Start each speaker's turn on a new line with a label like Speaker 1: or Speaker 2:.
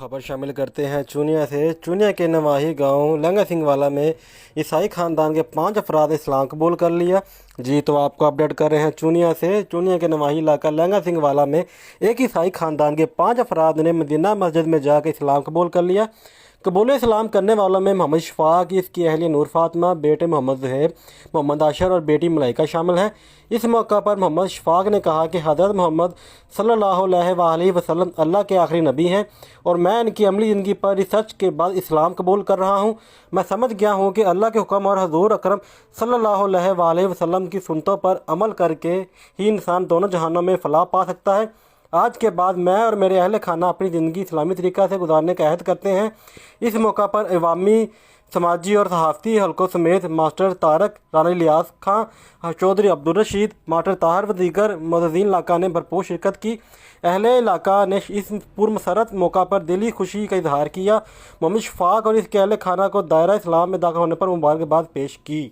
Speaker 1: खबर शामिल करते हैं चूनिया से। चूनिया के नवाही गांव लंगा सिंह वाला में ईसाई खानदान के 5 अफराद ने इस्लाम कबूल कर लिया। जी तो आपको अपडेट कर रहे हैं चूनिया से। चूनिया के नवाही इलाका लंगा सिंह वाला में एक ईसाई खानदान के 5 अफराद ने मदीना मस्जिद में जाकर इस्लाम कबूल कर लिया। कबूल इस्लाम करने वालों में मोहम्मद शफाक, इसकी अहलिया नूर फातिमा, बेटे मोहम्मद ज़ुहैब, मोहम्मद आशर और बेटी मलाइका शामिल हैं। इस मौका पर मोहम्मद शफाक ने कहा कि हज़रत मोहम्मद सल्लल्लाहु अलैहि वसल्लम अल्लाह के आखिरी नबी हैं और मैं इनकी अमली ज़िंदगी पर रिसर्च के बाद इस्लाम कबूल कर रहा हूँ। मैं समझ गया हूँ कि अल्लाह के हुक्म और हजूर अकरम सल्लल्लाहु अलैहि वसल्लम की सुन्नतों पर अमल करके ही इंसान दोनों जहानों में फलाह पा सकता है। आज के बाद मैं और मेरे अहल खाना अपनी ज़िंदगी इस्लामी तरीक़ा से गुजारने का अहद करते हैं। इस मौका पर अवामी, समाजी और सहाफ़ती हलकों समेत मास्टर तारक, राना इलियास खां, चौधरी अब्दुल रशीद, मास्टर ताहर व दीगर मुअज़्ज़िज़ीन इलाका ने भरपूर शिरकत की। अहले इलाका ने इस पुरमसरत मौका पर दिली खुशी का इजहार किया। मोहम्मद शफाक और इसके अहल खाना को दायरा इस्लाम में दाखिल होने पर मुबारकबाद पेश की।